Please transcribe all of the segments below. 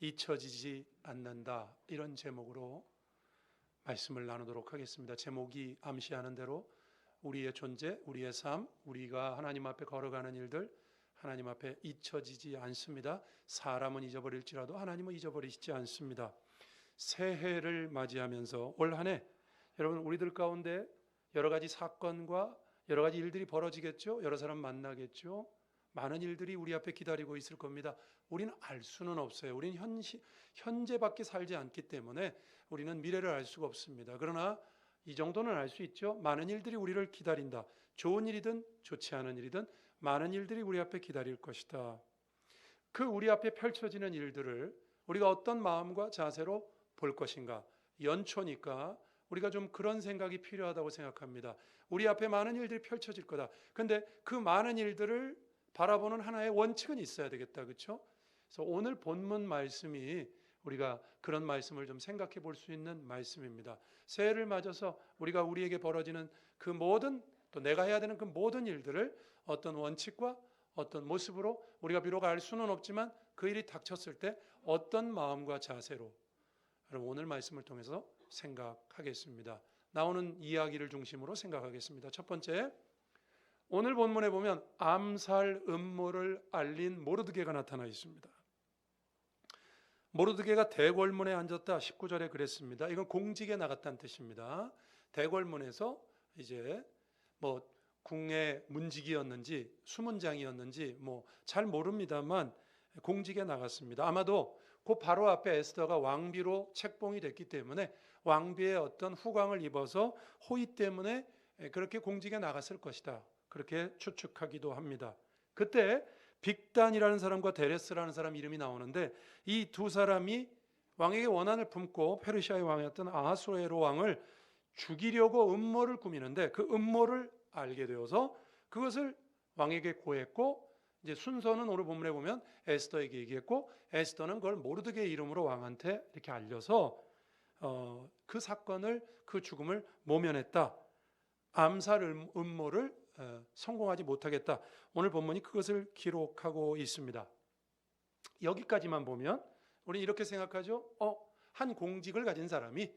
잊혀지지 않는다, 이런 제목으로 말씀을 나누도록 하겠습니다. 제목이 암시하는 대로 우리의 존재, 우리의 삶, 우리가 하나님 앞에 걸어가는 일들, 하나님 앞에 잊혀지지 않습니다. 사람은 잊어버릴지라도 하나님은 잊어버리시지 않습니다. 새해를 맞이하면서 올 한 해 여러분, 우리들 가운데 여러 가지 사건과 여러 가지 일들이 벌어지겠죠. 여러 사람 만나겠죠. 많은 일들이 우리 앞에 기다리고 있을 겁니다. 우리는 알 수는 없어요. 우리는 현재밖에 살지 않기 때문에 우리는 미래를 알 수가 없습니다. 그러나 이 정도는 알 수 있죠. 많은 일들이 우리를 기다린다. 좋은 일이든 좋지 않은 일이든 많은 일들이 우리 앞에 기다릴 것이다. 그 우리 앞에 펼쳐지는 일들을 우리가 어떤 마음과 자세로 볼 것인가. 연초니까 우리가 좀 그런 생각이 필요하다고 생각합니다. 우리 앞에 많은 일들이 펼쳐질 거다. 그런데 그 많은 일들을 바라보는 하나의 원칙은 있어야 되겠다. 그렇죠? 그래서 오늘 본문 말씀이 우리가 그런 말씀을 좀 생각해 볼 수 있는 말씀입니다. 새해를 맞아서 우리가 우리에게 벌어지는 그 모든, 또 내가 해야 되는 그 모든 일들을 어떤 원칙과 어떤 모습으로 우리가 비록 알 수는 없지만 그 일이 닥쳤을 때 어떤 마음과 자세로, 여러분 오늘 말씀을 통해서 생각하겠습니다. 나오는 이야기를 중심으로 생각하겠습니다. 첫 번째, 오늘 본문에 보면 암살 음모를 알린 모르드게가 나타나 있습니다. 모르드게가 대궐문에 앉았다, 19절에 그랬습니다. 이건 공직에 나갔다는 뜻입니다. 대궐문에서 이제 뭐 궁의 문직이었는지 수문장이었는지 뭐 잘 모릅니다만 공직에 나갔습니다. 아마도 그 바로 앞에 에스더가 왕비로 책봉이 됐기 때문에 왕비의 어떤 후광을 입어서 호의 때문에 그렇게 공직에 나갔을 것이다, 그렇게 추측하기도 합니다. 그때 빅단이라는 사람과 데레스라는 사람 이름이 나오는데 이 두 사람이 왕에게 원한을 품고 페르시아의 왕이었던 아하수에로 왕을 죽이려고 음모를 꾸미는데 그 음모를 알게 되어서 그것을 왕에게 고했고, 이제 순서는 오늘 본문에 보면 에스더에게 얘기했고 에스더는 그걸 모르드게의 이름으로 왕한테 이렇게 알려서 그 사건을, 그 죽음을 모면했다. 암살 음모를 성공하지 못하겠다. 오늘 본문이 그것을 기록하고 있습니다. 여기까지만 보면 우리는 이렇게 생각하죠. 한 공직을 가진 사람이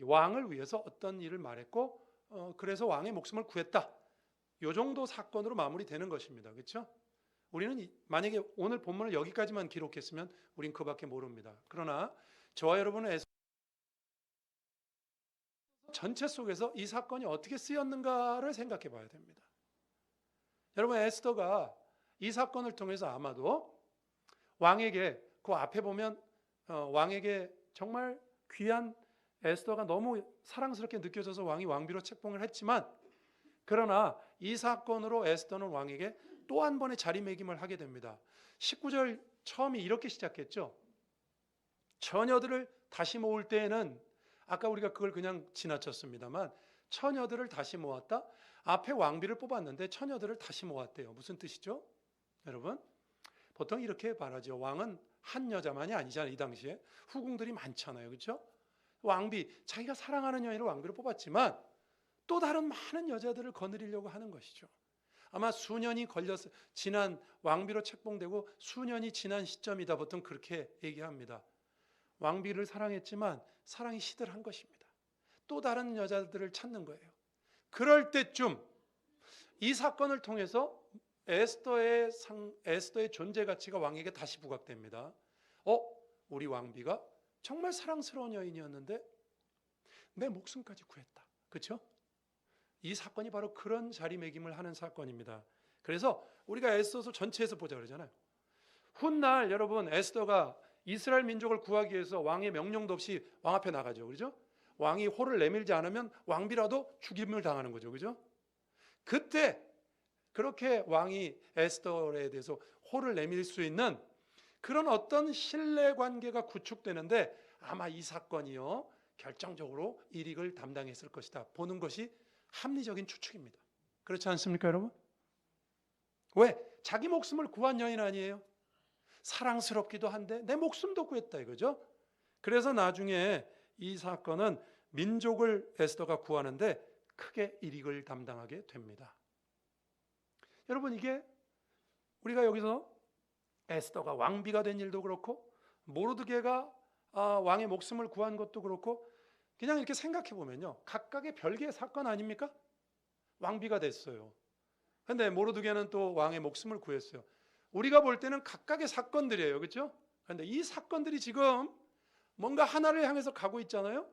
왕을 위해서 어떤 일을 말했고 그래서 왕의 목숨을 구했다. 이 정도 사건으로 마무리되는 것입니다. 그렇죠? 우리는 만약에 오늘 본문을 여기까지만 기록했으면 우린 그밖에 모릅니다. 그러나 저와 여러분은 전체 속에서 이 사건이 어떻게 쓰였는가를 생각해 봐야 됩니다. 여러분, 에스더가 이 사건을 통해서 아마도 왕에게, 그 앞에 보면 왕에게 정말 귀한, 에스더가 너무 사랑스럽게 느껴져서 왕이 왕비로 책봉을 했지만, 그러나 이 사건으로 에스더는 왕에게 또 한 번의 자리매김을 하게 됩니다. 19절 처음이 이렇게 시작했죠. 처녀들을 다시 모을 때에는, 아까 우리가 그걸 그냥 지나쳤습니다만, 처녀들을 다시 모았다. 앞에 왕비를 뽑았는데 처녀들을 다시 모았대요. 무슨 뜻이죠? 여러분, 보통 이렇게 말하죠. 왕은 한 여자만이 아니잖아요. 이 당시에 후궁들이 많잖아요. 그렇죠? 왕비, 자기가 사랑하는 여인을 왕비로 뽑았지만 또 다른 많은 여자들을 거느리려고 하는 것이죠. 아마 수년이 걸려서 지난, 왕비로 책봉되고 수년이 지난 시점이다. 보통 그렇게 얘기합니다. 왕비를 사랑했지만 사랑이 시들한 것입니다. 또 다른 여자들을 찾는 거예요. 그럴 때쯤 이 사건을 통해서 에스더의 존재 가치가 왕에게 다시 부각됩니다. 우리 왕비가 정말 사랑스러운 여인이었는데 내 목숨까지 구했다. 그렇죠? 이 사건이 바로 그런 자리매김을 하는 사건입니다. 그래서 우리가 에스더서 전체에서 보자 그러잖아요. 훗날 여러분, 에스더가 이스라엘 민족을 구하기 위해서 왕의 명령도 없이 왕 앞에 나가죠. 그렇죠? 왕이 호를 내밀지 않으면 왕비라도 죽임을 당하는 거죠. 그렇죠? 그때 그렇게 왕이 에스더에 대해서 호를 내밀 수 있는 그런 어떤 신뢰관계가 구축되는데 아마 이 사건이요 결정적으로 일익을 담당했을 것이다 보는 것이 합리적인 추측입니다. 그렇지 않습니까, 여러분? 왜? 자기 목숨을 구한 여인 아니에요? 사랑스럽기도 한데 내 목숨도 구했다 이거죠. 그래서 나중에 이 사건은 민족을 에스더가 구하는데 크게 일익을 담당하게 됩니다. 여러분, 이게 우리가 여기서 에스더가 왕비가 된 일도 그렇고 모르드게가 왕의 목숨을 구한 것도 그렇고 그냥 이렇게 생각해 보면요, 각각의 별개의 사건 아닙니까? 왕비가 됐어요. 근데 모르드게는 또 왕의 목숨을 구했어요. 우리가 볼 때는 각각의 사건들이에요. 그렇죠? 그런데 이 사건들이 지금 뭔가 하나를 향해서 가고 있잖아요.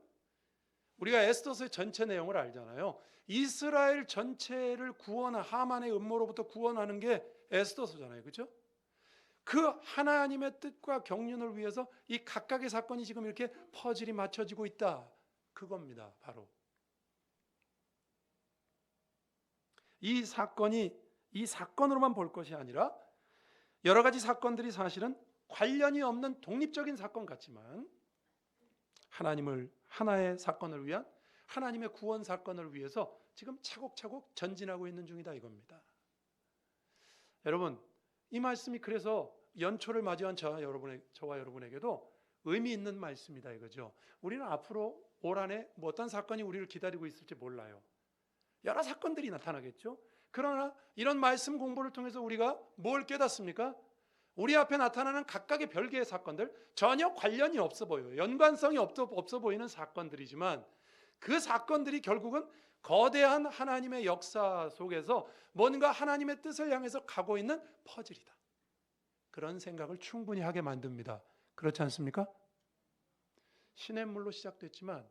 우리가 에스더서의 전체 내용을 알잖아요. 이스라엘 전체를 하만의 음모로부터 구원하는 게 에스더서잖아요. 그렇죠? 그 하나님의 뜻과 경륜을 위해서 이 각각의 사건이 지금 이렇게 퍼즐이 맞춰지고 있다. 그겁니다. 바로 이 사건으로만 볼 것이 아니라 여러 가지 사건들이 사실은 관련이 없는 독립적인 사건 같지만 하나의 사건을 위한 하나님의 구원 사건을 위해서 지금 차곡차곡 전진하고 있는 중이다 이겁니다. 여러분, 이 말씀이 그래서 연초를 맞이한 저와 여러분에게도 의미 있는 말씀이다 이거죠. 우리는 앞으로 올 한해 어떤 사건이 우리를 기다리고 있을지 몰라요. 여러 사건들이 나타나겠죠. 그러나 이런 말씀 공부를 통해서 우리가 뭘 깨닫습니까? 우리 앞에 나타나는 각각의 별개의 사건들, 전혀 관련이 없어 보여요. 연관성이 없어 보이는 사건들이지만 그 사건들이 결국은 거대한 하나님의 역사 속에서 뭔가 하나님의 뜻을 향해서 가고 있는 퍼즐이다. 그런 생각을 충분히 하게 만듭니다. 그렇지 않습니까? 시냇물로 시작됐지만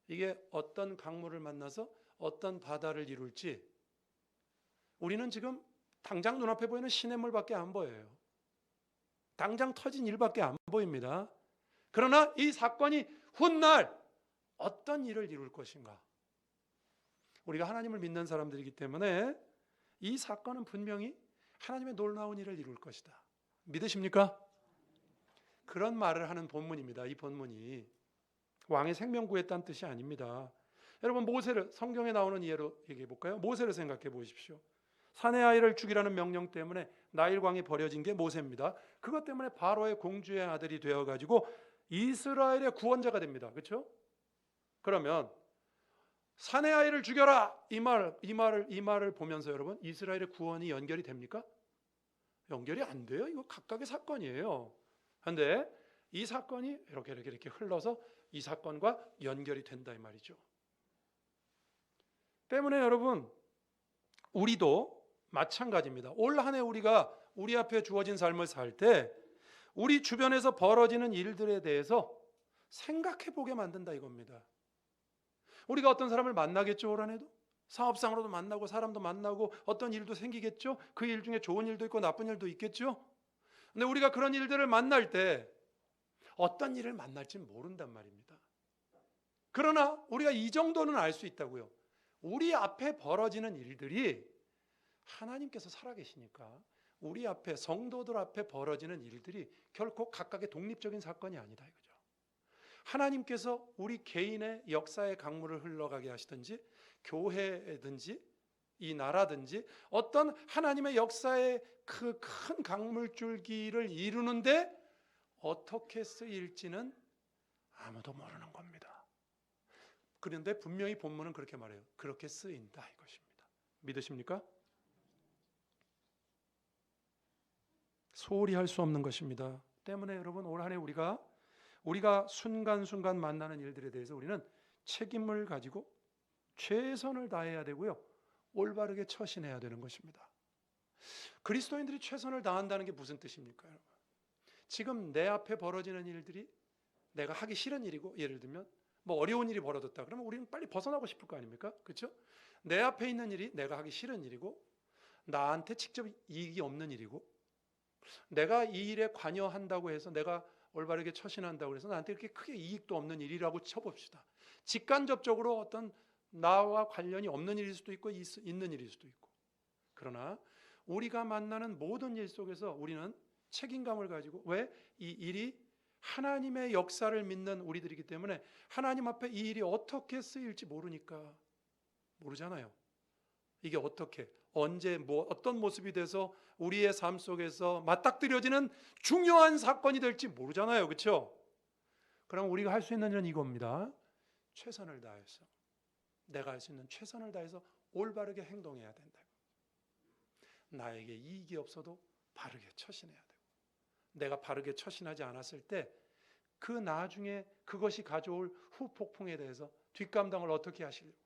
이게 어떤 강물을 만나서 어떤 바다를 이룰지 우리는 지금 당장 눈앞에 보이는 시냇물밖에 안 보여요. 당장 터진 일밖에 안 보입니다. 그러나 이 사건이 훗날 어떤 일을 이룰 것인가? 우리가 하나님을 믿는 사람들이기 때문에 이 사건은 분명히 하나님의 놀라운 일을 이룰 것이다. 믿으십니까? 그런 말을 하는 본문입니다. 이 본문이 왕의 생명 구했다는 뜻이 아닙니다. 여러분, 모세를 성경에 나오는 예로 얘기해 볼까요? 모세를 생각해 보십시오. 사내 아이를 죽이라는 명령 때문에 나일강이 버려진 게 모세입니다. 그것 때문에 바로의 공주의 아들이 되어가지고 이스라엘의 구원자가 됩니다. 그렇죠? 그러면 사내 아이를 죽여라 이 말을 보면서 여러분 이스라엘의 구원이 연결이 됩니까? 연결이 안 돼요. 이거 각각의 사건이에요. 그런데 이 사건이 이렇게 흘러서 이 사건과 연결이 된다 이 말이죠. 때문에 여러분 우리도 마찬가지입니다. 올 한 해 우리가 우리 앞에 주어진 삶을 살 때 우리 주변에서 벌어지는 일들에 대해서 생각해 보게 만든다 이겁니다. 우리가 어떤 사람을 만나겠죠, 올 한 해도? 사업상으로도 만나고 사람도 만나고 어떤 일도 생기겠죠? 그 일 중에 좋은 일도 있고 나쁜 일도 있겠죠? 근데 우리가 그런 일들을 만날 때 어떤 일을 만날지 모른단 말입니다. 그러나 우리가 이 정도는 알 수 있다고요. 우리 앞에 벌어지는 일들이 하나님께서 살아계시니까 우리 앞에 성도들 앞에 벌어지는 일들이 결코 각각의 독립적인 사건이 아니다 이거죠. 하나님께서 우리 개인의 역사의 강물을 흘러가게 하시든지 교회든지 이 나라든지 어떤 하나님의 역사의 그 큰 강물줄기를 이루는데 어떻게 쓰일지는 아무도 모르는 겁니다. 그런데 분명히 본문은 그렇게 말해요. 그렇게 쓰인다 이것입니다. 믿으십니까? 소홀히 할 수 없는 것입니다. 때문에 여러분 올 한 해 우리가 순간순간 만나는 일들에 대해서 우리는 책임을 가지고 최선을 다해야 되고요. 올바르게 처신해야 되는 것입니다. 그리스도인들이 최선을 다한다는 게 무슨 뜻입니까, 여러분? 지금 내 앞에 벌어지는 일들이 내가 하기 싫은 일이고 예를 들면 뭐 어려운 일이 벌어졌다 그러면 우리는 빨리 벗어나고 싶을 거 아닙니까? 그렇죠? 내 앞에 있는 일이 내가 하기 싫은 일이고 나한테 직접 이익이 없는 일이고 내가 이 일에 관여한다고 해서 내가 올바르게 처신한다고 해서 나한테 이렇게 크게 이익도 없는 일이라고 쳐봅시다. 직간접적으로 어떤 나와 관련이 없는 일일 수도 있고 있는 일일 수도 있고 그러나 우리가 만나는 모든 일 속에서 우리는 책임감을 가지고 왜? 이 일이 하나님의 역사를 믿는 우리들이기 때문에 하나님 앞에 이 일이 어떻게 쓰일지 모르잖아요. 이게 어떻게 언제 어떤 모습이 돼서 우리의 삶 속에서 맞닥뜨려지는 중요한 사건이 될지 모르잖아요. 그렇죠? 그럼 우리가 할 수 있는 일은 이겁니다. 최선을 다해서 내가 할 수 있는 최선을 다해서 올바르게 행동해야 된다. 나에게 이익이 없어도 바르게 처신해야 되고 내가 바르게 처신하지 않았을 때 그 나중에 그것이 가져올 후폭풍에 대해서 뒷감당을 어떻게 하시려고?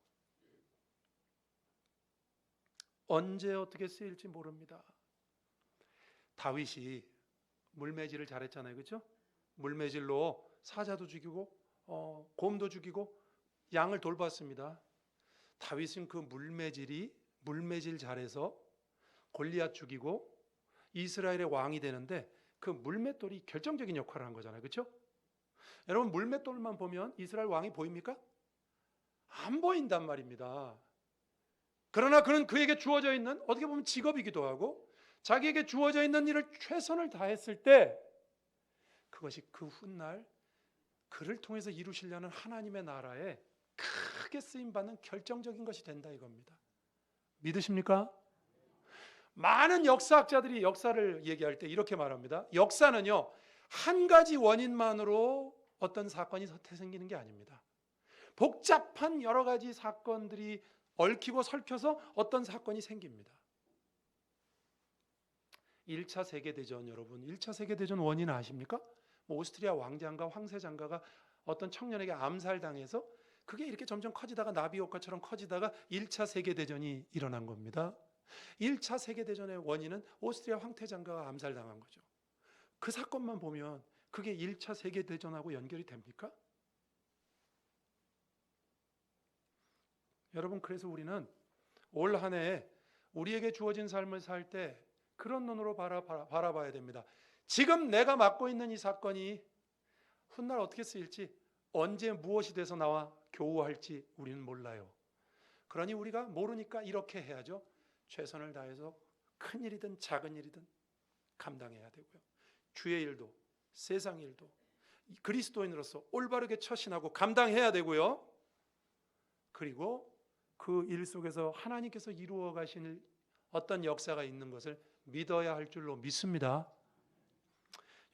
언제 어떻게 쓰일지 모릅니다. 다윗이 물매질을 잘했잖아요, 그렇죠? 물매질로 사자도 죽이고 곰도 죽이고 양을 돌봤습니다. 다윗은 그 물매질 잘해서 골리앗 죽이고 이스라엘의 왕이 되는데 그 물맷돌이 결정적인 역할을 한 거잖아요, 그렇죠? 여러분, 물맷돌만 보면 이스라엘 왕이 보입니까? 안 보인단 말입니다. 그러나 그는 그에게 주어져 있는, 어떻게 보면 직업이기도 하고 자기에게 주어져 있는 일을 최선을 다했을 때 그것이 그 훗날 그를 통해서 이루시려는 하나님의 나라에 크게 쓰임받는 결정적인 것이 된다 이겁니다. 믿으십니까? 많은 역사학자들이 역사를 얘기할 때 이렇게 말합니다. 역사는요, 한 가지 원인만으로 어떤 사건이 생기는 게 아닙니다. 복잡한 여러 가지 사건들이 얽히고 설켜서 어떤 사건이 생깁니다. 1차 세계대전, 여러분 1차 세계대전 원인 아십니까? 오스트리아 왕장과 황새장가가 어떤 청년에게 암살당해서 그게 이렇게 점점 커지다가 나비효과처럼 커지다가 1차 세계대전이 일어난 겁니다. 1차 세계대전의 원인은 오스트리아 황태장가가 암살당한 거죠. 그 사건만 보면 그게 1차 세계대전하고 연결이 됩니까? 여러분, 그래서 우리는 올 한 해 우리에게 주어진 삶을 살 때 그런 눈으로 바라봐야 됩니다. 지금 내가 맡고 있는 이 사건이 훗날 어떻게 쓰일지, 언제 무엇이 돼서 나와 교우할지 우리는 몰라요. 그러니 우리가 모르니까 이렇게 해야죠. 최선을 다해서 큰 일이든 작은 일이든 감당해야 되고요. 주의 일도 세상 일도 그리스도인으로서 올바르게 처신하고 감당해야 되고요. 그리고 그 일 속에서 하나님께서 이루어 가실 어떤 역사가 있는 것을 믿어야 할 줄로 믿습니다.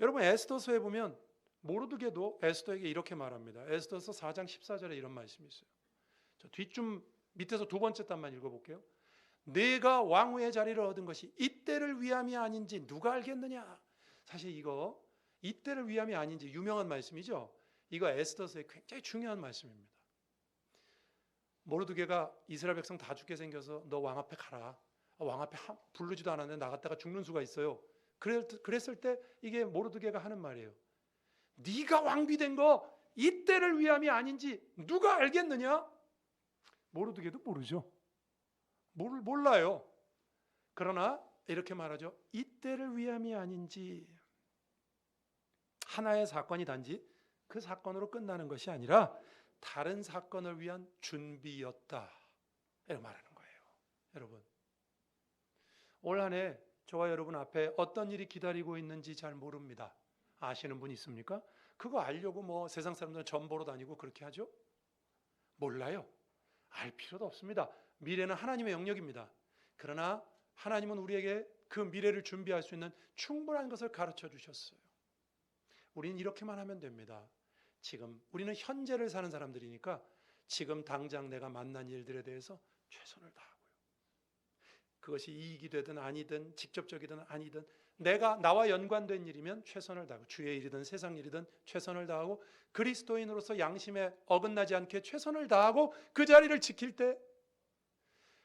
여러분, 에스더서에 보면 모르드게도 에스더에게 이렇게 말합니다. 에스더서 4장 14절에 이런 말씀이 있어요. 저 뒷줄 밑에서 두 번째 단만 읽어볼게요. 내가 왕후의 자리를 얻은 것이 이때를 위함이 아닌지 누가 알겠느냐. 사실 이거 이때를 위함이 아닌지 유명한 말씀이죠. 이거 에스더서의 굉장히 중요한 말씀입니다. 모르드게가 이스라엘 백성 다 죽게 생겨서 너 왕 앞에 가라. 왕 앞에 부르지도 않았는데 나갔다가 죽는 수가 있어요. 그랬을 때 이게 모르드게가 하는 말이에요. 네가 왕비된 거 이때를 위함이 아닌지 누가 알겠느냐? 모르드게도 모르죠. 몰라요. 그러나 이렇게 말하죠. 이때를 위함이 아닌지, 하나의 사건이 단지 그 사건으로 끝나는 것이 아니라 다른 사건을 위한 준비였다, 이렇게 말하는 거예요. 여러분, 올 한 해 저와 여러분 앞에 어떤 일이 기다리고 있는지 잘 모릅니다. 아시는 분 있습니까? 그거 알려고 뭐 세상 사람들은 점 보러 다니고 그렇게 하죠? 몰라요. 알 필요도 없습니다. 미래는 하나님의 영역입니다. 그러나 하나님은 우리에게 그 미래를 준비할 수 있는 충분한 것을 가르쳐 주셨어요. 우리는 이렇게만 하면 됩니다. 지금 우리는 현재를 사는 사람들이니까 지금 당장 내가 만난 일들에 대해서 최선을 다하고요. 그것이 이익이 되든 아니든 직접적이든 아니든 나와 연관된 일이면 최선을 다하고, 주의 일이든 세상 일이든 최선을 다하고, 그리스도인으로서 양심에 어긋나지 않게 최선을 다하고 그 자리를 지킬 때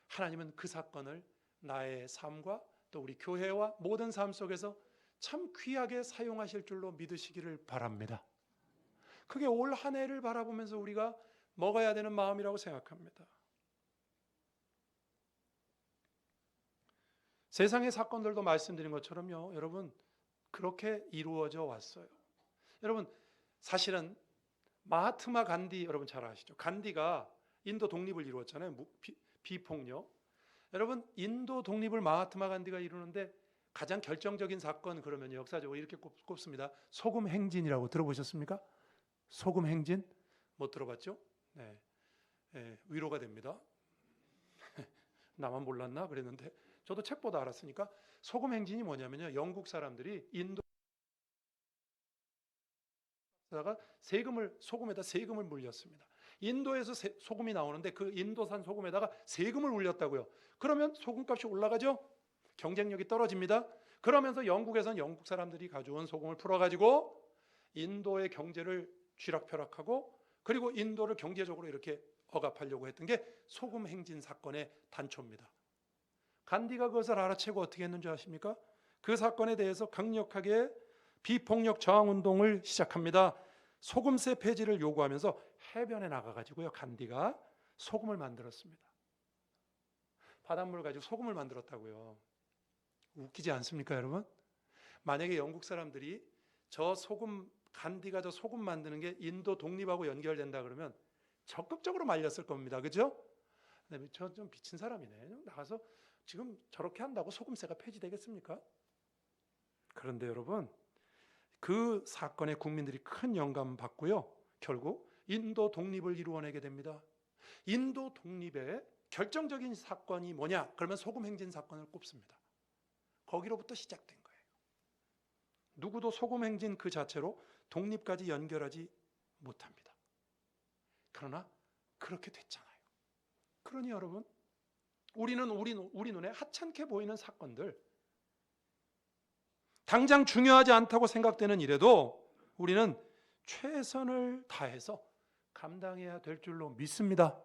하나님은 그 사건을 나의 삶과 또 우리 교회와 모든 삶 속에서 참 귀하게 사용하실 줄로 믿으시기를 바랍니다. 그게 올 한 해를 바라보면서 우리가 먹어야 되는 마음이라고 생각합니다. 세상의 사건들도 말씀드린 것처럼요, 여러분, 그렇게 이루어져 왔어요. 여러분, 사실은 마하트마 간디, 여러분 잘 아시죠? 간디가 인도 독립을 이루었잖아요. 비폭력. 여러분, 인도 독립을 마하트마 간디가 이루는데 가장 결정적인 사건, 그러면 역사적으로 이렇게 꼽습니다. 소금 행진이라고 들어보셨습니까? 소금 행진? 못 들어봤죠? 네. 네, 위로가 됩니다. 나만 몰랐나 그랬는데 저도 책보다 알았으니까, 소금 행진이 뭐냐면요, 영국 사람들이 인도다가 소금에다 세금을 물렸습니다. 인도에서 소금이 나오는데 그 인도산 소금에다가 세금을 물렸다고요. 그러면 소금값이 올라가죠? 경쟁력이 떨어집니다. 그러면서 영국에선 영국 사람들이 가져온 소금을 풀어가지고 인도의 경제를 쥐락펴락하고 그리고 인도를 경제적으로 이렇게 억압하려고 했던 게 소금 행진 사건의 단초입니다. 간디가 그것을 알아채고 어떻게 했는지 아십니까? 그 사건에 대해서 강력하게 비폭력 저항 운동을 시작합니다. 소금세 폐지를 요구하면서 해변에 나가가지고요, 간디가 소금을 만들었습니다. 바닷물 가지고 소금을 만들었다고요. 웃기지 않습니까, 여러분? 만약에 영국 사람들이 간디가 저 소금 만드는 게 인도 독립하고 연결된다 그러면 적극적으로 말렸을 겁니다. 그죠? 저 좀 미친 사람이네. 나가서 지금 저렇게 한다고 소금세가 폐지되겠습니까? 그런데 여러분, 그 사건에 국민들이 큰 영감 받고요, 결국 인도 독립을 이루어내게 됩니다. 인도 독립의 결정적인 사건이 뭐냐? 그러면 소금 행진 사건을 꼽습니다. 거기로부터 시작된 거예요. 누구도 소금 행진 그 자체로 독립까지 연결하지 못합니다. 그러나 그렇게 됐잖아요. 그러니 여러분, 우리는 우리 눈에 하찮게 보이는 사건들, 당장 중요하지 않다고 생각되는 일에도 우리는 최선을 다해서 감당해야 될 줄로 믿습니다.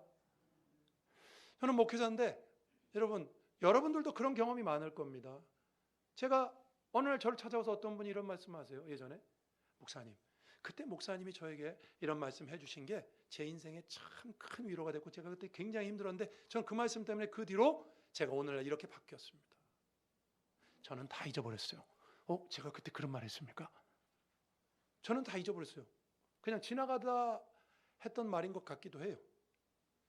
저는 목회자인데 여러분들도 그런 경험이 많을 겁니다. 제가 어느 날 저를 찾아와서 어떤 분이 이런 말씀하세요. 예전에 목사님, 그때 목사님이 저에게 이런 말씀 해주신 게 제 인생에 참 큰 위로가 됐고 제가 그때 굉장히 힘들었는데 저는 그 말씀 때문에 그 뒤로 제가 오늘날 이렇게 바뀌었습니다. 저는 다 잊어버렸어요. 제가 그때 그런 말 했습니까? 저는 다 잊어버렸어요. 그냥 지나가다 했던 말인 것 같기도 해요.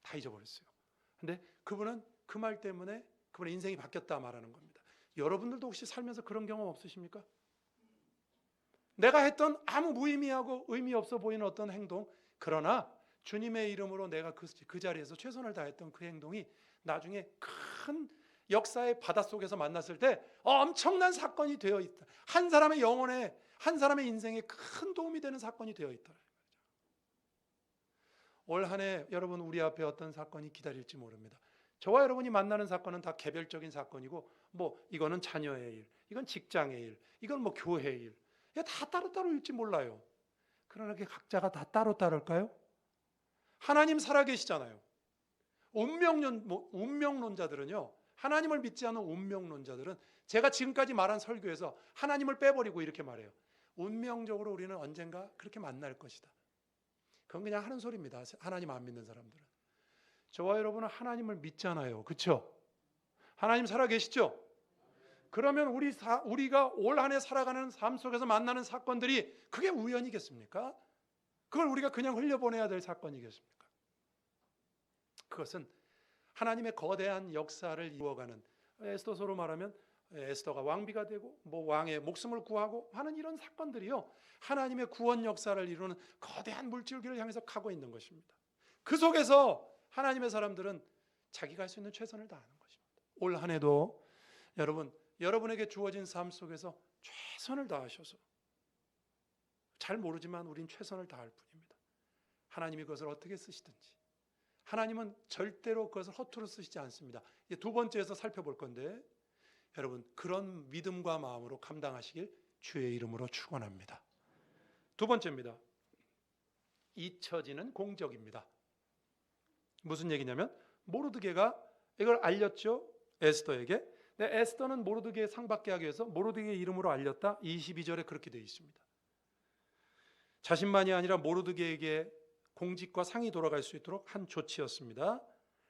다 잊어버렸어요. 근데 그분은 그 말 때문에 그분의 인생이 바뀌었다 말하는 겁니다. 여러분들도 혹시 살면서 그런 경험 없으십니까? 내가 했던 아무 무의미하고 의미 없어 보이는 어떤 행동, 그러나 주님의 이름으로 내가 그 자리에서 최선을 다했던 그 행동이 나중에 큰 역사의 바닷속에서 만났을 때 엄청난 사건이 되어 있다. 한 사람의 영혼에, 한 사람의 인생에 큰 도움이 되는 사건이 되어 있다. 올 한 해 여러분, 우리 앞에 어떤 사건이 기다릴지 모릅니다. 저와 여러분이 만나는 사건은 다 개별적인 사건이고, 이거는 자녀의 일, 이건 직장의 일, 이건 교회의 일, 다 따로따로일지 몰라요. 그러나 각자가 다 따로 따를까요? 하나님 살아계시잖아요. 운명론자들은요, 하나님을 믿지 않는 운명론자들은 제가 지금까지 말한 설교에서 하나님을 빼버리고 이렇게 말해요. 운명적으로 우리는 언젠가 그렇게 만날 것이다. 그건 그냥 하는 소리입니다. 하나님 안 믿는 사람들은. 저와 여러분은 하나님을 믿잖아요. 그렇죠? 하나님 살아계시죠? 그러면 우리가 올 한 해 살아가는 삶 속에서 만나는 사건들이 그게 우연이겠습니까? 그걸 우리가 그냥 흘려보내야 될 사건이겠습니까? 그것은 하나님의 거대한 역사를 이루어가는, 에스더서로 말하면 에스더가 왕비가 되고 왕의 목숨을 구하고 하는 이런 사건들이요, 하나님의 구원 역사를 이루는 거대한 물줄기를 향해서 가고 있는 것입니다. 그 속에서 하나님의 사람들은 자기가 할 수 있는 최선을 다하는 것입니다. 올 한 해도 여러분에게 주어진 삶 속에서 최선을 다하셔서, 잘 모르지만 우린 최선을 다할 뿐입니다. 하나님이 그것을 어떻게 쓰시든지 하나님은 절대로 그것을 허투루 쓰시지 않습니다. 이제 두 번째에서 살펴볼 건데, 여러분 그런 믿음과 마음으로 감당하시길 주의 이름으로 축원합니다. 두 번째입니다. 잊혀지는 공적입니다. 무슨 얘기냐면, 모르드게가 이걸 알렸죠, 에스더에게. 근데 에스더는 모르드게의 상받게 하기 위해서 모르드게의 이름으로 알렸다. 22절에 그렇게 되어 있습니다. 자신만이 아니라 모르드게에게 공직과 상이 돌아갈 수 있도록 한 조치였습니다.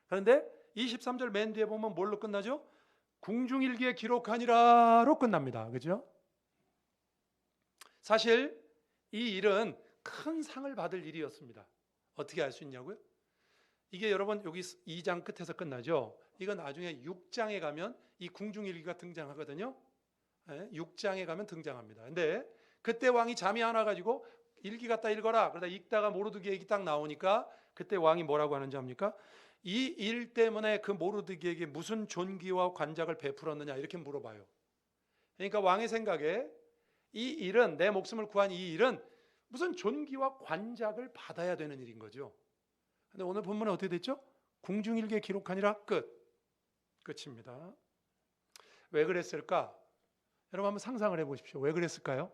그런데 23절 맨 뒤에 보면 뭘로 끝나죠? 궁중일기에 기록하니라로 끝납니다. 그죠? 사실 이 일은 큰 상을 받을 일이었습니다. 어떻게 알 수 있냐고요? 이게 여러분 여기 2장 끝에서 끝나죠? 이건 나중에 6장에 가면 이 궁중일기가 등장하거든요. 6장에 가면 등장합니다. 근데 그때 왕이 잠이 안 와가지고 일기 갖다 읽어라. 그러다 읽다가 모르드게 얘기 딱 나오니까 그때 왕이 뭐라고 하는지 압니까? 이 일 때문에 그 모르드게에게 무슨 존귀와 관작을 베풀었느냐 이렇게 물어봐요. 그러니까 왕의 생각에 이 일은, 내 목숨을 구한 이 일은 무슨 존귀와 관작을 받아야 되는 일인 거죠. 근데 오늘 본문에 어떻게 됐죠? 궁중일기에 기록하니라 끝입니다. 왜 그랬을까? 여러분 한번 상상을 해보십시오. 왜 그랬을까요?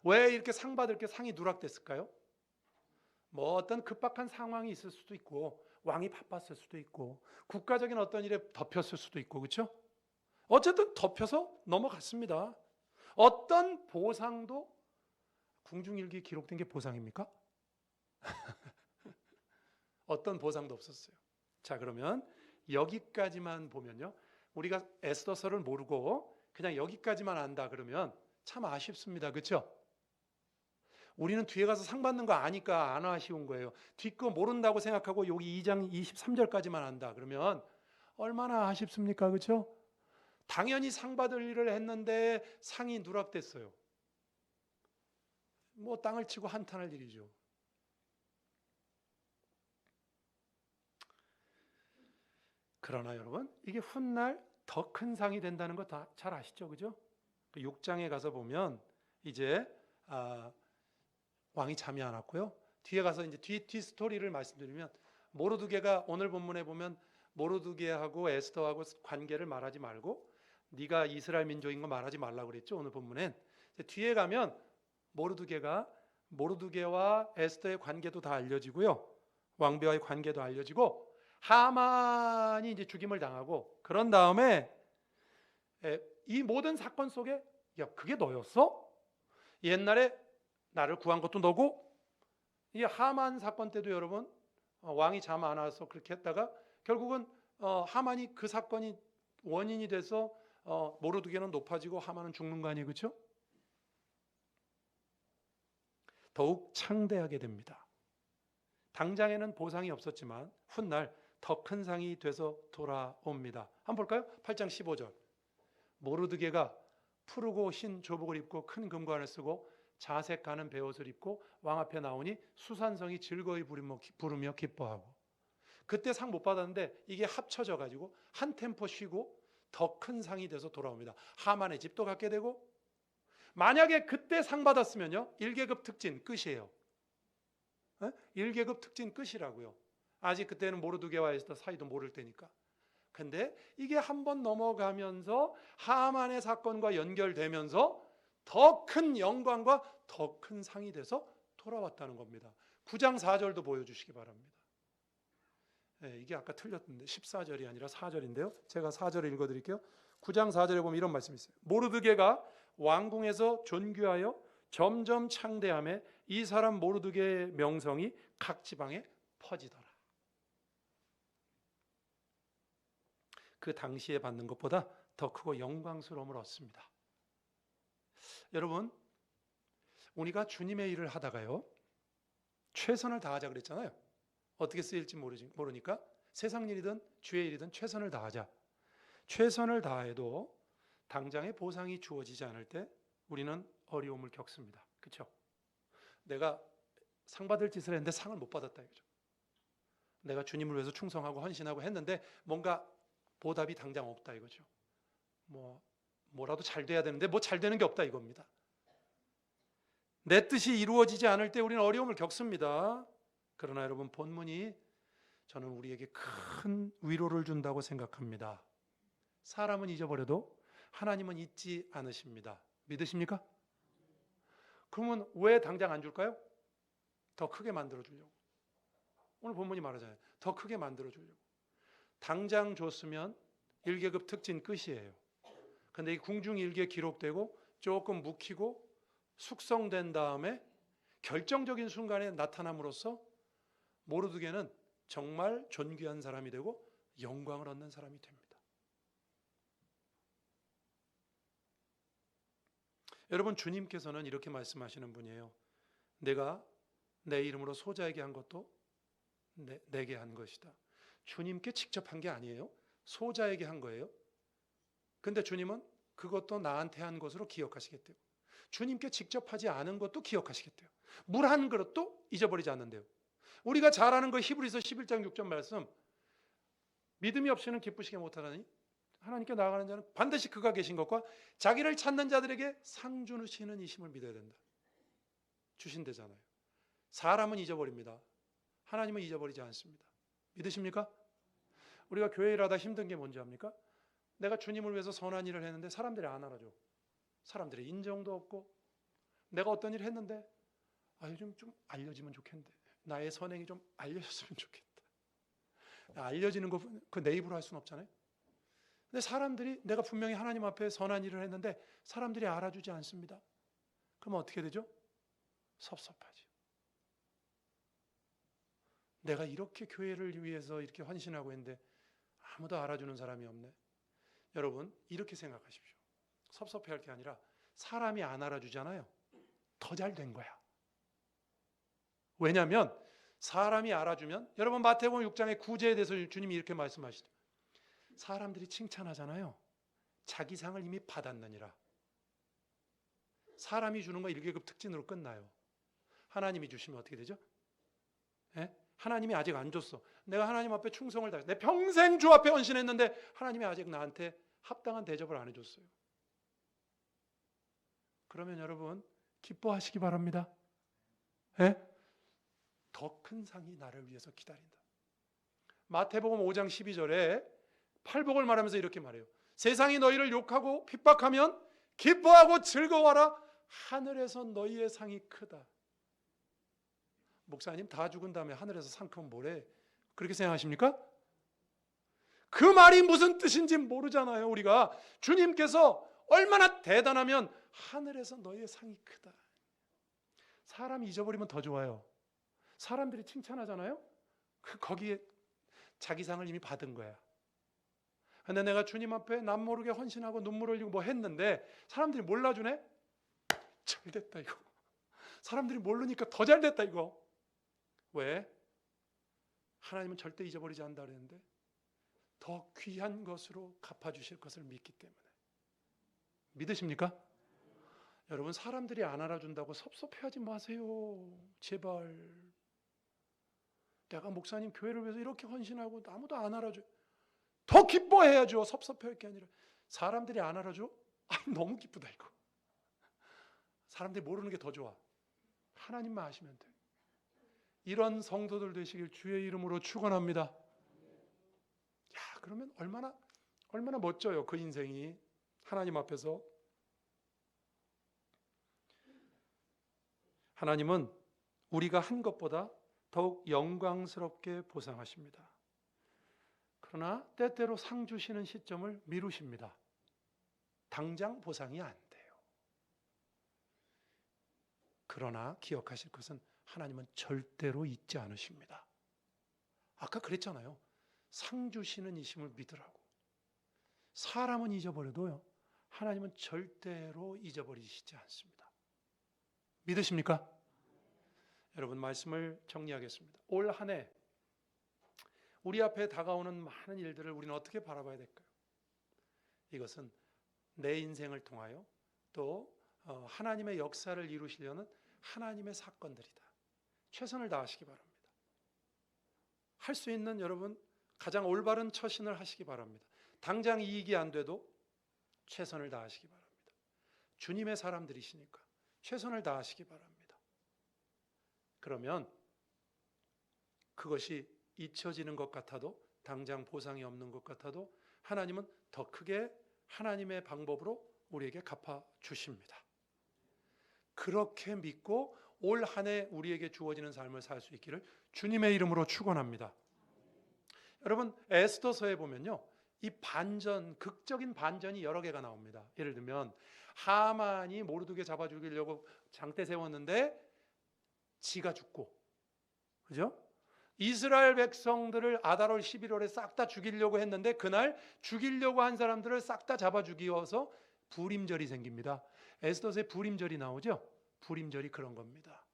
왜 이렇게 상 받을 게 상이 누락됐을까요? 뭐 어떤 급박한 상황이 있을 수도 있고 왕이 바빴을 수도 있고 국가적인 어떤 일에 덮였을 수도 있고 그렇죠? 어쨌든 덮여서 넘어갔습니다. 어떤 보상도 궁중일기에 기록된 게 보상입니까? 어떤 보상도 없었어요. 자, 그러면 여기까지만 보면요. 우리가 에스더서를 모르고 그냥 여기까지만 안다 그러면 참 아쉽습니다. 그렇죠? 우리는 뒤에 가서 상 받는 거 아니까 안 아쉬운 거예요. 뒷거 모른다고 생각하고 여기 2장 23절까지만 안다 그러면 얼마나 아쉽습니까? 그렇죠? 당연히 상 받을 일을 했는데 상이 누락됐어요. 뭐 땅을 치고 한탄할 일이죠. 그러나 여러분, 이게 훗날 더 큰 상이 된다는 거 다 잘 아시죠? 그죠? 6장에 가서 보면 이제 왕이 잠이 안 왔고요. 뒤에 가서 이제 뒤 스토리를 말씀드리면 모르드게가 오늘 본문에 보면 모르드게하고 에스더하고 관계를 말하지 말고 네가 이스라엘 민족인 거 말하지 말라고 그랬죠. 오늘 본문엔. 뒤에 가면 모르드게와 에스더의 관계도 다 알려지고요. 왕비와의 관계도 알려지고 하만이 이제 죽임을 당하고 그런 다음에 이 모든 사건 속에 야, 그게 너였어? 옛날에 나를 구한 것도 너고 이 하만 사건 때도 여러분 왕이 잠 안 와서 그렇게 했다가 결국은 하만이 그 사건이 원인이 돼서 모르드게는 높아지고 하만은 죽는 거 아니에요, 그렇죠? 더욱 창대하게 됩니다. 당장에는 보상이 없었지만 훗날 더 큰 상이 돼서 돌아옵니다. 한번 볼까요? 8장 15절. 모르드게가 푸르고 흰 조복을 입고 큰 금관을 쓰고 자색 가는 베옷을 입고 왕 앞에 나오니 수산성이 즐거이 부르며 기뻐하고 그때 상 못 받았는데 이게 합쳐져 가지고 한 템포 쉬고 더 큰 상이 돼서 돌아옵니다. 하만의 집도 갖게 되고 만약에 그때 상 받았으면요 1계급 특진 끝이에요. 1계급 특진 끝이라고요. 아직 그때는 모르드게와 에스더 사이도 모를 때니까. 근데 이게 한번 넘어가면서 하만의 사건과 연결되면서 더 큰 영광과 더 큰 상이 돼서 돌아왔다는 겁니다. 9장 4절도 보여주시기 바랍니다. 이게 아까 틀렸는데 14절이 아니라 4절인데요. 제가 4절을 읽어드릴게요. 9장 4절에 보면 이런 말씀이 있어요. 모르드게가 왕궁에서 존귀하여 점점 창대함에 이 사람 모르드게의 명성이 각 지방에 퍼지더라. 그 당시에 받는 것보다 더 크고 영광스러움을 얻습니다. 여러분, 우리가 주님의 일을 하다가요 최선을 다하자 그랬잖아요. 어떻게 쓰일지 모르니까 세상 일이든 주의 일이든 최선을 다하자. 최선을 다해도 당장의 보상이 주어지지 않을 때 우리는 어려움을 겪습니다. 그렇죠? 내가 상 받을 짓을 했는데 상을 못 받았다 이거죠. 내가 주님을 위해서 충성하고 헌신하고 했는데 뭔가 보답이 당장 없다 이거죠. 뭐라도 잘 돼야 되는데 뭐 잘 되는 게 없다 이겁니다. 내 뜻이 이루어지지 않을 때 우리는 어려움을 겪습니다. 그러나 여러분 본문이 저는 우리에게 큰 위로를 준다고 생각합니다. 사람은 잊어버려도 하나님은 잊지 않으십니다. 믿으십니까? 그러면 왜 당장 안 줄까요? 더 크게 만들어 주려고. 오늘 본문이 말하잖아요. 더 크게 만들어 주려고. 당장 줬으면 1계급 특진 끝이에요. 근데 이 궁중 일기에 기록되고 조금 묵히고 숙성된 다음에 결정적인 순간에 나타남으로써 모르드게는 정말 존귀한 사람이 되고 영광을 얻는 사람이 됩니다. 여러분 주님께서는 이렇게 말씀하시는 분이에요. 내가 내 이름으로 소자에게 한 것도 내게 한 것이다. 주님께 직접 한 게 아니에요. 소자에게 한 거예요. 근데 주님은 그것도 나한테 한 것으로 기억하시겠대요. 주님께 직접 하지 않은 것도 기억하시겠대요. 물 한 그릇도 잊어버리지 않는데요. 우리가 잘 아는 거 히브리서 11장 6절 말씀, 믿음이 없이는 기쁘시게 못하나니 하나님께 나아가는 자는 반드시 그가 계신 것과 자기를 찾는 자들에게 상 주시는 이심을 믿어야 된다. 주신대잖아요. 사람은 잊어버립니다. 하나님은 잊어버리지 않습니다. 믿으십니까? 우리가 교회 일하다 힘든 게 뭔지 압니까? 내가 주님을 위해서 선한 일을 했는데 사람들이 안 알아줘. 사람들의 인정도 없고, 내가 어떤 일을 했는데 요즘 좀 알려지면 좋겠는데, 나의 선행이 좀 알려졌으면 좋겠다. 알려지는 거 그 내 입으로 할 수는 없잖아요. 근데 사람들이, 내가 분명히 하나님 앞에 선한 일을 했는데 사람들이 알아주지 않습니다. 그럼 어떻게 되죠? 섭섭하죠. 내가 이렇게 교회를 위해서 이렇게 헌신하고 있는데 아무도 알아주는 사람이 없네. 여러분, 이렇게 생각하십시오. 섭섭해할 게 아니라 사람이 안 알아주잖아요. 더 잘 된 거야. 왜냐하면 사람이 알아주면, 여러분 마태복음 6장의 구제에 대해서 주님이 이렇게 말씀하시죠. 사람들이 칭찬하잖아요. 자기 상을 이미 받았느니라. 사람이 주는 거 1계급 특진으로 끝나요. 하나님이 주시면 어떻게 되죠? 예? 하나님이 아직 안 줬어. 내가 하나님 앞에 충성을 다해, 내 평생 주 앞에 헌신했는데 하나님이 아직 나한테 합당한 대접을 안 해줬어요. 그러면 여러분 기뻐하시기 바랍니다. 예? 더 큰 상이 나를 위해서 기다린다. 마태복음 5장 12절에 팔복을 말하면서 이렇게 말해요. 세상이 너희를 욕하고 핍박하면 기뻐하고 즐거워하라. 하늘에서 너희의 상이 크다. 목사님, 다 죽은 다음에 하늘에서 상 크면 뭐래? 그렇게 생각하십니까? 그 말이 무슨 뜻인지 모르잖아요. 우리가 주님께서 얼마나 대단하면 하늘에서 너희의 상이 크다. 사람이 잊어버리면 더 좋아요. 사람들이 칭찬하잖아요. 거기에 자기 상을 이미 받은 거야. 근데 내가 주님 앞에 남 모르게 헌신하고 눈물 흘리고 뭐 했는데 사람들이 몰라주네? 잘 됐다 이거. 사람들이 모르니까 더 잘 됐다 이거. 왜? 하나님은 절대 잊어버리지 않는다 그랬는데 더 귀한 것으로 갚아주실 것을 믿기 때문에. 믿으십니까? 여러분, 사람들이 안 알아준다고 섭섭해하지 마세요. 제발. 내가 목사님 교회를 위해서 이렇게 헌신하고 아무도 안 알아줘. 더 기뻐해야죠. 섭섭해할 게 아니라. 사람들이 안 알아줘? 너무 기쁘다 이거. 사람들이 모르는 게 더 좋아. 하나님만 아시면 돼. 이런 성도들 되시길 주의 이름으로 축원합니다. 야, 그러면 얼마나 멋져요. 그 인생이 하나님 앞에서. 하나님은 우리가 한 것보다 더욱 영광스럽게 보상하십니다. 그러나 때때로 상 주시는 시점을 미루십니다. 당장 보상이 안 돼요. 그러나 기억하실 것은 하나님은 절대로 잊지 않으십니다. 아까 그랬잖아요. 상 주시는 이심을 믿으라고. 사람은 잊어버려도요, 하나님은 절대로 잊어버리시지 않습니다. 믿으십니까? 여러분, 말씀을 정리하겠습니다. 올 한 해 우리 앞에 다가오는 많은 일들을 우리는 어떻게 바라봐야 될까요? 이것은 내 인생을 통하여 또 하나님의 역사를 이루시려는 하나님의 사건들이다. 최선을 다하시기 바랍니다. 할 수 있는 여러분 가장 올바른 처신을 하시기 바랍니다. 당장 이익이 안 돼도 최선을 다하시기 바랍니다. 주님의 사람들이시니까 최선을 다하시기 바랍니다. 그러면 그것이 잊혀지는 것 같아도, 당장 보상이 없는 것 같아도 하나님은 더 크게 하나님의 방법으로 우리에게 갚아주십니다. 그렇게 믿고 올 한 해 우리에게 주어지는 삶을 살 수 있기를 주님의 이름으로 축원합니다. 여러분, 에스더서에 보면요, 이 반전, 극적인 반전이 여러 개가 나옵니다. 예를 들면 하만이 모르드게 잡아 죽이려고 장대 세웠는데 지가 죽고, 그죠? 이스라엘 백성들을 아달월 11월에 싹 다 죽이려고 했는데 그날 죽이려고 한 사람들을 싹 다 잡아 죽이어서 불임절이 생깁니다. 에스더서에 불임절이 나오죠? 불임절이 그런 겁니다.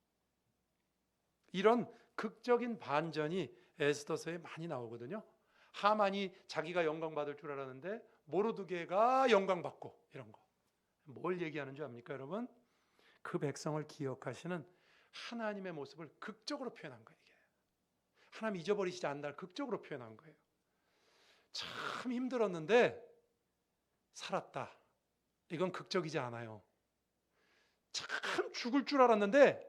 이런 극적인 반전이 에스더서에 많이 나오거든요. 하만이 자기가 영광받을 줄 알았는데 모르드게가 영광받고, 이런 거. 뭘 얘기하는 줄 압니까, 여러분? 그 백성을 기억하시는 하나님의 모습을 극적으로 표현한 거예요. 이게 하나님 잊어버리시지 않는다를 극적으로 표현한 거예요. 참 힘들었는데 살았다. 이건 극적이지 않아요. 참 죽을 줄 알았는데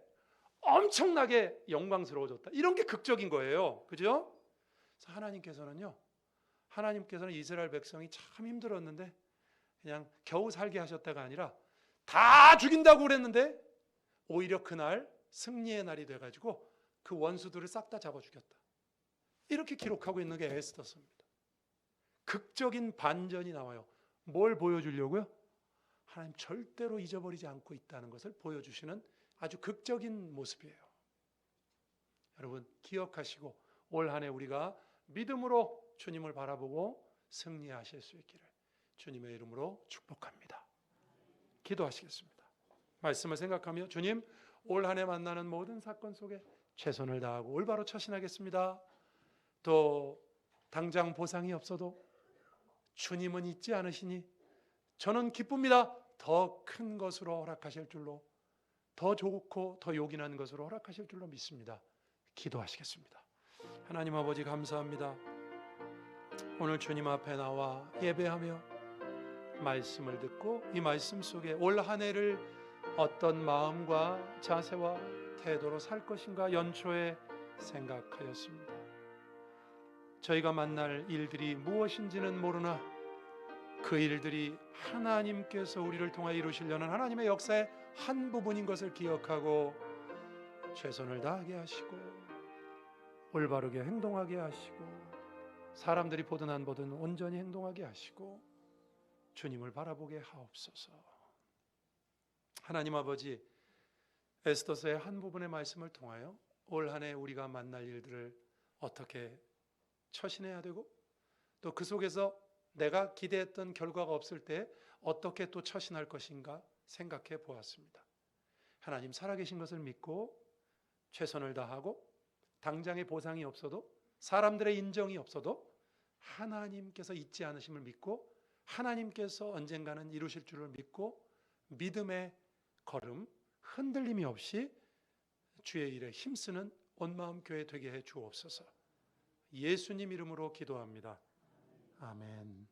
엄청나게 영광스러워졌다. 이런 게 극적인 거예요. 그죠? 그래서 하나님께서는 이스라엘 백성이 참 힘들었는데 그냥 겨우 살게 하셨다가 아니라 다 죽인다고 그랬는데 오히려 그날 승리의 날이 돼가지고 그 원수들을 싹 다 잡아 죽였다. 이렇게 기록하고 있는 게 에스더서입니다. 극적인 반전이 나와요. 뭘 보여주려고요? 하나님 절대로 잊어버리지 않고 있다는 것을 보여주시는 아주 극적인 모습이에요. 여러분 기억하시고 올 한 해 우리가 믿음으로 주님을 바라보고 승리하실 수 있기를 주님의 이름으로 축복합니다. 기도하시겠습니다. 말씀을 생각하며 주님, 올 한 해 만나는 모든 사건 속에 최선을 다하고 올바로 처신하겠습니다. 또 당장 보상이 없어도 주님은 잊지 않으시니 저는 기쁩니다. 더 큰 것으로 허락하실 줄로, 더 좋고 더 요긴한 것으로 허락하실 줄로 믿습니다. 기도하시겠습니다. 하나님 아버지 감사합니다. 오늘 주님 앞에 나와 예배하며 말씀을 듣고 이 말씀 속에 올 한 해를 어떤 마음과 자세와 태도로 살 것인가 연초에 생각하였습니다. 저희가 만날 일들이 무엇인지는 모르나 그 일들이 하나님께서 우리를 통하여 이루시려는 하나님의 역사의 한 부분인 것을 기억하고 최선을 다하게 하시고 올바르게 행동하게 하시고 사람들이 보든 안 보든 온전히 행동하게 하시고 주님을 바라보게 하옵소서. 하나님 아버지, 에스더서의 한 부분의 말씀을 통하여 올 한 해 우리가 만날 일들을 어떻게 처신해야 되고 또 그 속에서 내가 기대했던 결과가 없을 때 어떻게 또 처신할 것인가 생각해 보았습니다. 하나님 살아계신 것을 믿고 최선을 다하고 당장의 보상이 없어도 사람들의 인정이 없어도 하나님께서 잊지 않으심을 믿고 하나님께서 언젠가는 이루실 줄을 믿고 믿음의 걸음 흔들림이 없이 주의 일에 힘쓰는 온마음 교회 되게 해 주옵소서. 예수님 이름으로 기도합니다. 아멘.